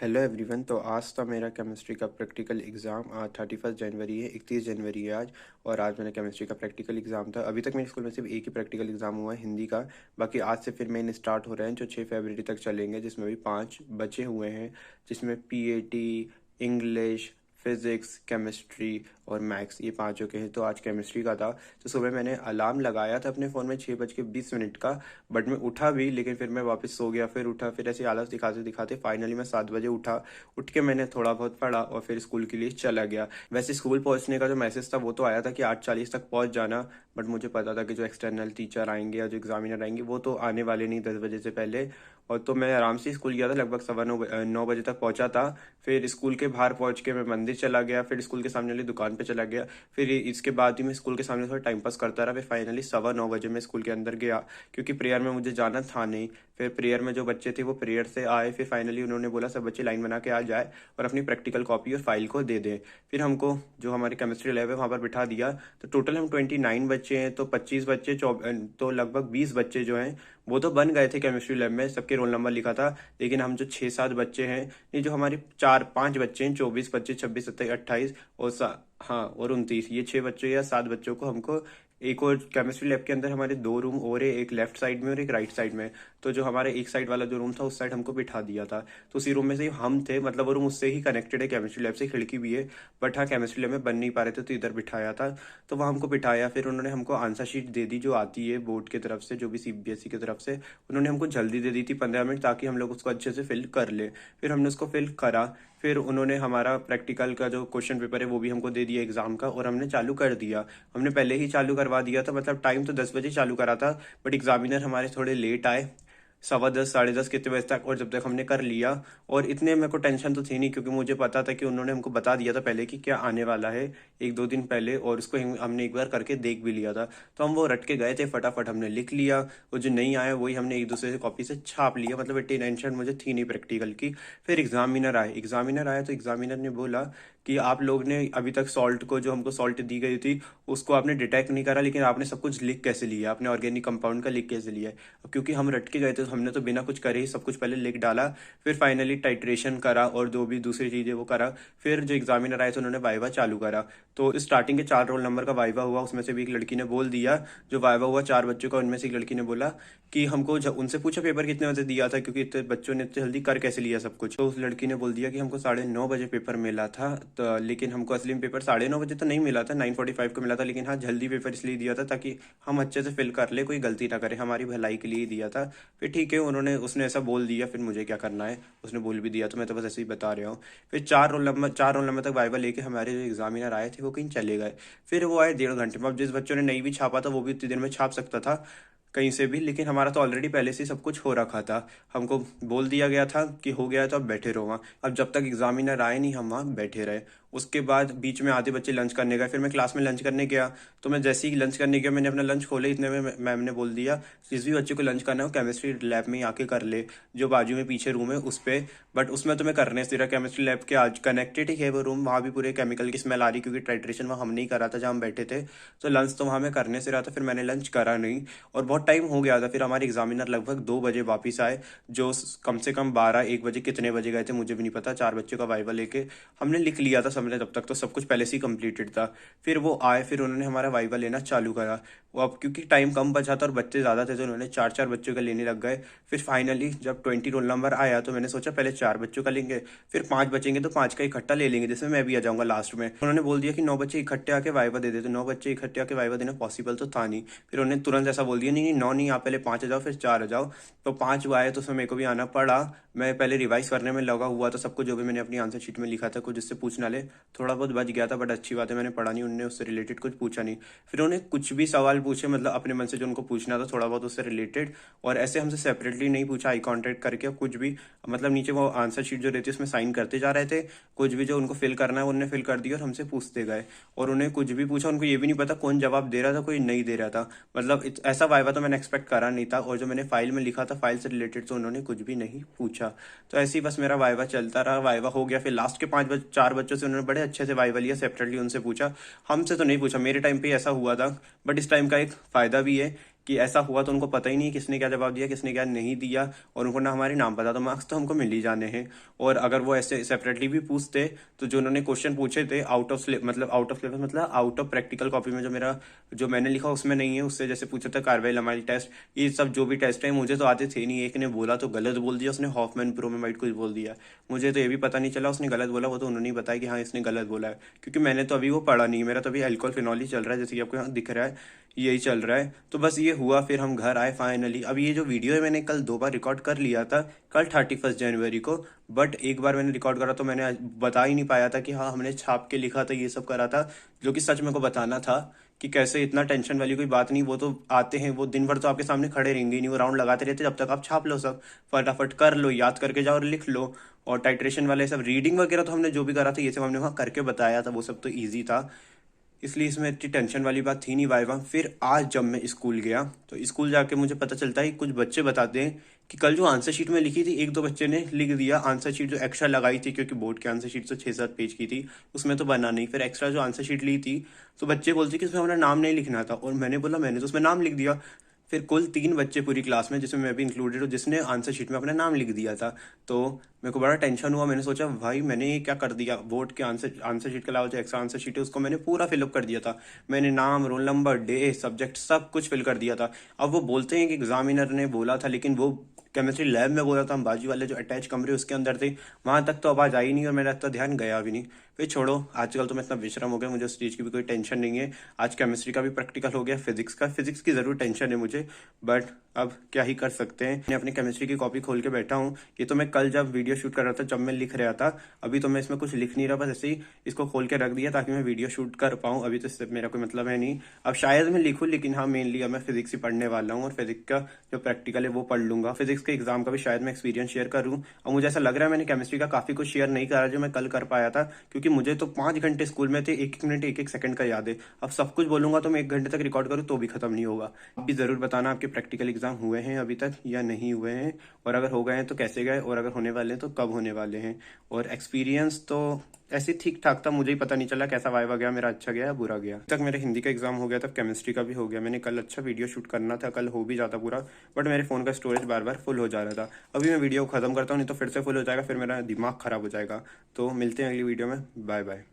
Hello everyone. तो आज था मेरा केमिस्ट्री का प्रैक्टिकल एग्ज़ाम। आज 31 जनवरी है, 31 जनवरी है आज। और आज मेरा केमिस्ट्री का प्रैक्टिकल एग्ज़ाम था। अभी तक मेरे स्कूल में सिर्फ एक ही प्रैक्टिकल एग्ज़ाम हुआ है, हिंदी का। बाकी आज से फिर मेन स्टार्ट हो रहे हैं जो 6 फरवरी तक चलेंगे, जिसमें भी 5 बचे हुए हैं, जिसमें पीएटी, इंग्लिश, फिज़िक्स, केमिस्ट्री और मैथ्स, ये पाँचों के हैं। तो आज केमिस्ट्री का था। तो सुबह मैंने अलार्म लगाया था अपने फ़ोन में 6:20 का, बट मैं उठा भी, लेकिन फिर मैं वापस सो गया। फिर उठा, फिर ऐसे आलस दिखाते दिखाते फाइनली मैं 7 बजे उठा। उठ के मैंने थोड़ा बहुत पढ़ा और फिर स्कूल के लिए चला गया। वैसे स्कूल पहुंचने का जो मैसेज था वो तो आया था कि 8:40 तक पहुंच जाना, बट मुझे पता था कि जो एक्सटर्नल टीचर आएंगे या जो एग्जामिनर आएंगे वो तो आने वाले नहीं 10 बजे से पहले। और तो मैं आराम से स्कूल गया था, लगभग 9:15 तक पहुंचा था। फिर स्कूल के बाहर पहुंच के मैं मंदिर चला गया, फिर स्कूल के सामने वाली दुकान पे चला गया। फिर इसके बाद ही मैं स्कूल के सामने थोड़ा टाइम पास करता रहा। फिर फाइनली 9:15 मैं स्कूल के अंदर गया, क्योंकि प्रेयर में मुझे जाना था नहीं। फिर प्रेयर में जो बच्चे थे वो प्रेयर से आए। फिर फाइनली उन्होंने बोला सब बच्चे लाइन बना के आ जाए और अपनी प्रैक्टिकल कॉपी और फाइल को दे दें। फिर हमको जो हमारी केमिस्ट्री लैब है वहाँ पर बिठा दिया। तो टोटल हम 29 बच्चे हैं, तो 25 बच्चे तो लगभग 20 बच्चे जो हैं वो तो बन गए थे केमिस्ट्री लैब में, सबके रोल नंबर लिखा था। लेकिन हम जो 6-7 बच्चे हैं, ये जो हमारे 4-5 बच्चे हैं, 24 25 26 27 28 और हाँ और 29, ये 6 बच्चों या 7 बच्चों को हमको एक और केमिस्ट्री लैब के अंदर हमारे 2 रूम और है, एक लेफ्ट साइड में और एक राइट साइड में। तो जो हमारे एक साइड वाला जो रूम था उस साइड हमको बिठा दिया था। तो उसी रूम में से ही हम थे, मतलब वो रूम उससे ही कनेक्टेड है, केमिस्ट्री लैब से खिड़की भी है। बट हाँ, केमिस्ट्री लैब में बन नहीं पा रहे थे तो इधर बिठाया था। तो वहाँ हमको बिठाया। फिर उन्होंने हमको आंसर शीट दे दी जो आती है बोर्ड की तरफ से, जो भी सीबीएसई की तरफ से। उन्होंने हमको जल्दी दे दी थी, 15 मिनट, ताकि हम लोग उसको अच्छे से फिल कर ले। फिर हमने उसको फिल करा। फिर उन्होंने हमारा प्रैक्टिकल का जो क्वेश्चन पेपर है वो भी हमको दे दिया एग्जाम का, और हमने चालू कर दिया। हमने पहले ही चालू करवा दिया था, मतलब टाइम तो 10 बजे चालू करा था, बट एग्जामिनर हमारे थोड़े लेट आए, 10:15 10:30 कितने बजे तक। और जब तक हमने कर लिया, और इतने मेरे को टेंशन तो थी नहीं, क्योंकि मुझे पता था कि उन्होंने हमको बता दिया था पहले कि क्या आने वाला है, 1-2 दिन पहले, और उसको हमने एक बार करके देख भी लिया था। तो हम वो रट के गए थे, फटाफट हमने लिख लिया। और जो नहीं आया वही हमने एक दूसरे से कॉपी से छाप लिया, मतलब इतनी टेंशन मुझे थी नहीं प्रैक्टिकल की। फिर एग्जामिनर आया तो एग्जामिनर ने बोला कि आप लोग ने अभी तक सॉल्ट को, जो हमको सॉल्ट दी गई थी, उसको आपने डिटेक्ट नहीं करा, लेकिन आपने सब कुछ लिख कैसे लिया, आपने ऑर्गेनिक कंपाउंड का लिख कैसे लिया है। अब क्योंकि हम रट के गए थे तो हमने तो बिना कुछ करे ही सब कुछ पहले लिख डाला। फिर फाइनली टाइट्रेशन करा और जो भी दूसरी चीज़ें वो करा। फिर जो एग्जामिनर आए तो उन्होंने वाइवा चालू करा। तो स्टार्टिंग के 4 रोल नंबर का वाइवा हुआ, उसमें से भी एक लड़की ने बोल दिया, जो वाइवा हुआ 4 बच्चों का, उनमें से एक लड़की ने बोला कि हमको उनसे पूछा पेपर कितने बजे दिया था, क्योंकि इतने बच्चों ने इतने जल्दी कर कैसे लिया सब कुछ। तो उस लड़की ने बोल दिया कि हमको 9:30 बजे पेपर मिला था, तो लेकिन हमको असली में पेपर 9:30 बजे तो नहीं मिला था, 9:45 को मिला था। लेकिन हाँ, जल्दी पेपर इसलिए दिया था ताकि हम अच्छे से फिल कर ले, कोई गलती ना करे, हमारी भलाई के लिए ही दिया था। फिर ठीक है, उसने ऐसा बोल दिया, फिर मुझे क्या करना है, उसने बोल भी दिया तो मैं तो बस ऐसे ही बता रहा हूँ। फिर 4 रोल नंबर तक वाइवा लेके हमारे जो एग्जामिनर आए थे वो कहीं चले गए। फिर वो आए 1.5 घंटे में। अब जिस बच्चों ने नहीं भी छापा था वो भी उतनी देर में छाप सकता था कहीं से भी, लेकिन हमारा तो ऑलरेडी पहले से ही सब कुछ हो रखा था। हमको बोल दिया गया था कि हो गया है तो अब बैठे रहो वहाँ। अब जब तक एग्जामिनर आए नहीं हम वहाँ बैठे रहे। उसके बाद बीच में आधे बच्चे लंच करने गए, फिर मैं क्लास में लंच करने गया। तो मैं जैसे ही लंच करने गया, मैंने अपना लंच खोले, इतने में मैम ने बोल दिया जिस भी बच्चे को लंच करना है वो केमिस्ट्री लैब में ही आके कर ले, जो बाजू में पीछे रूम है उस पे। बट उसमें तो मैं करने से रहा, केमिस्ट्री लैब के आज कनेक्टेड ही है वो रूम, वहाँ भी पूरे केमिकल की स्मेल आ रही, क्योंकि टाइट्रेशन वहाँ हम नहीं करा था जहाँ हम बैठे थे। तो लंच तो वहाँ मैं करने से रहा था, फिर मैंने लंच करा नहीं और बहुत टाइम हो गया था। फिर हमारे एग्जामिनर लगभग 2 बजे वापस आए, जो कम से कम 12-1 बजे, कितने बजे गए थे मुझे भी नहीं पता। 4 बच्चों का वाइवा लेके हमने लिख लिया था सबने, तब तक तो सब कुछ पहले से ही कंप्लीटेड था। फिर वो आए, फिर उन्होंने हमारा वाइवा लेना चालू करा। वो अब क्योंकि टाइम कम बचा था और बच्चे ज़्यादा थे तो उन्होंने 4-4 बच्चों का लेने लग गए। फिर फाइनली जब 20 रोल नंबर आया तो मैंने सोचा पहले 4 बच्चों का लेंगे, फिर 5 बचेंगे तो 5 का इकट्ठा ले लेंगे, जिसमें मैं भी आ जाऊंगा लास्ट में। उन्होंने बोल दिया कि 9 बच्चे इकट्ठे आके वाइवा दे देते। 9 बच्चे इकट्ठे आके वाइवा देना पॉसिबल तो था नहीं। फिर उन्होंने तुरंत ऐसा बोल दिया, नहीं नहीं 9 नहीं, आप पहले 5 आ जाओ फिर 4 आ जाओ। तो 5 वो आए तो उसमें मेरे को भी आना पड़ा। मैं पहले रिवाइज करने में लगा हुआ था सबको, जो भी मैंने अपनी आंसर शीट में लिखा था, कुछ जिससे पूछ ना ले। थोड़ा बहुत बच गया था, बट अच्छी बात है मैंने पढ़ा नहीं, उन्होंने उससे रिलेटेड कुछ पूछा नहीं। फिर उन्हें कुछ भी सवाल पूछे, मतलब अपने मन से जो उनको पूछना था थोड़ा बहुत उससे रिलेटेड, और ऐसे हमसे सेपरेटली नहीं पूछा, आई कांटेक्ट करके कुछ भी, मतलब नीचे वो आंसर शीट जो रहती है उसमें साइन करते जा रहे थे। कुछ भी जो उनको फिल करना है उन्होंने फिल कर दिया और हमसे पूछते गए। और उन्हें कुछ भी पूछा, उनको ये भी नहीं पता कौन जवाब दे रहा था कोई नहीं दे रहा था। मतलब ऐसा वाइवा तो मैंने एक्सपेक्ट करा नहीं था। और जो मैंने फाइल में लिखा था फाइल से रिलेटेड तो उन्होंने कुछ भी नहीं पूछा। तो ऐसे ही बस मेरा वाइवा चलता रहा, वाइवा हो गया। फिर लास्ट के 4 बच्चों से उन्होंने बड़े अच्छे से वाइवा लिया, सेपरेटली उनसे पूछा। हमसे तो नहीं पूछा, मेरे टाइम पे ऐसा हुआ था। बट इस टाइम का एक फ़ायदा भी है कि ऐसा हुआ तो उनको पता ही नहीं किसने क्या जवाब दिया किसने क्या नहीं दिया, और उनको ना हमारे नाम पता, तो मार्क्स तो हमको मिल ही जाने हैं। और अगर वो ऐसे सेपरेटली भी पूछते तो जो उन्होंने क्वेश्चन पूछे थे आउट ऑफ सिलेबस मतलब आउट ऑफ प्रैक्टिकल कॉपी में जो मैंने लिखा उसमें नहीं है, उससे जैसे पूछा था कार्बेल लमाइल टेस्ट, ये सब जो भी टेस्ट है मुझे तो आते थे नहीं। एक ने बोला तो गलत बोल दिया, उसने हॉफमैन ब्रोमेमाइड कुछ बोल दिया, मुझे तो ये भी पता नहीं चला उसने गलत बोला, वो तो उन्होंने ही बताया कि हाँ इसने गलत बोला है, क्योंकि मैंने तो अभी वो पढ़ा नहीं, मेरा तो अभी अल्कोहल फिनॉल ही चल रहा है, जैसे कि आपको यहाँ दिख रहा है यही चल रहा है। तो बस ये हुआ, फिर हम घर आए फाइनली। अब ये जो वीडियो है मैंने कल 2 बार रिकॉर्ड कर लिया था, कल 31 जनवरी को, बट एक बार मैंने रिकॉर्ड करा तो मैंने बता ही नहीं पाया था कि हाँ हमने छाप के लिखा था, ये सब करा था, जो कि सच मेरे को बताना था कि कैसे। इतना टेंशन वाली कोई बात नहीं, वो तो आते हैं, वो दिन भर तो आपके सामने खड़े रहेंगे ही नहीं, वो राउंड लगाते रहते जब तक आप छाप लो, सब फटाफट कर लो, याद करके जाओ और लिख लो। और टाइट्रेशन वाले सब रीडिंग वगैरह तो हमने जो भी करा था ये सब हमने वहाँ करके बताया था, वो सब तो ईजी था, इसलिए इसमें इतनी टेंशन वाली बात थी नहीं वाइवा। फिर आज जब मैं स्कूल गया तो स्कूल जाके मुझे पता चलता है कि कुछ बच्चे बताते हैं कि कल जो आंसर शीट में लिखी थी, एक दो बच्चे ने लिख दिया आंसर शीट जो एक्स्ट्रा लगाई थी, क्योंकि बोर्ड की आंसर शीट तो 6-7 पेज की थी, उसमें तो बना नहीं, फिर एक्स्ट्रा जो आंसर शीट ली थी तो बच्चे बोलते कि उसमें हमारा नाम नहीं लिखना था, और मैंने बोला मैंने तो उसमें नाम लिख दिया। फिर कुल 3 बच्चे पूरी क्लास में, जिसमें मैं भी इंक्लूडेड हूँ, जिसने आंसर शीट में अपना नाम लिख दिया था। तो मेरे को बड़ा टेंशन हुआ, मैंने सोचा भाई मैंने ये क्या कर दिया, बोर्ड के आंसर शीट के अलावा जो एक्स्ट्रा आंसर शीट है उसको मैंने पूरा फिलअप कर दिया था, मैंने नाम रोल नंबर डे सब्जेक्ट सब कुछ फिल कर दिया था। अब वो बोलते हैं कि एग्जामिनर ने बोला था, लेकिन वो केमिस्ट्री लैब में बोला था, हम बाजू वाले जो अटैच कमरे उसके अंदर थे, वहां तक तो आवाज आई नहीं और मेरा इतना ध्यान गया भी नहीं। फिर छोड़ो, आजकल तो मैं इतना विश्राम हो गया, मुझे उस चीज़ की भी कोई टेंशन नहीं है। आज केमिस्ट्री का भी प्रैक्टिकल हो गया, फिजिक्स की ज़रूर टेंशन है मुझे, बट अब क्या ही कर सकते हैं। मैं अपनी केमिस्ट्री की कॉपी खोल के बैठा हूँ, ये तो मैं कल जब वीडियो शूट कर रहा था जब मैं लिख रहा था, अभी तो मैं इसमें कुछ लिख नहीं रहा, बस ऐसे ही इसको खोल के रख दिया ताकि मैं वीडियो शूट कर पाऊँ। अभी तो इससे मेरा कोई मतलब है नहीं, अब शायद मैं लिखूँ, लेकिन हाँ मेनली अब मैं फिजिक्स ही पढ़ने वाला हूँ, और फिजिक्स का जो प्रैक्टिकल है वो पढ़ लूंगा। फिजिक्स के एग्जाम का भी शायद मैं एक्सपीरियंस शेयर करूँ, और मुझे ऐसा लग रहा है मैंने केमिस्ट्री का काफी कुछ शेयर नहीं करा जो मैं कल कर पाया था, क्योंकि मुझे तो 5 घंटे स्कूल में थे, एक एक मिनट एक एक सेकंड का याद है। अब सब कुछ बोलूंगा तो मैं 1 घंटे तक रिकॉर्ड करूँ तो भी खत्म नहीं होगा। आप भी जरूर बताना आपके प्रैक्टिकल एग्जाम हुए हैं अभी तक या नहीं हुए हैं, और अगर हो गए हैं तो कैसे गए, और अगर होने वाले हैं तो कब होने वाले हैं। और एक्सपीरियंस तो ऐसे ठीक ठाक था, मुझे ही पता नहीं चला कैसा वाइवा गया मेरा, अच्छा गया या बुरा गया। तक मेरे हिंदी का एग्जाम हो गया, तब केमिस्ट्री का भी हो गया। मैंने कल अच्छा वीडियो शूट करना था, कल हो भी जाता पूरा, बट मेरे फोन का स्टोरेज बार बार फुल हो जा रहा था। अभी मैं वीडियो खत्म करता हूँ, नहीं तो फिर से फुल हो जाएगा, फिर मेरा दिमाग खराब हो जाएगा। तो मिलते हैं अगली वीडियो में, बाय बाय।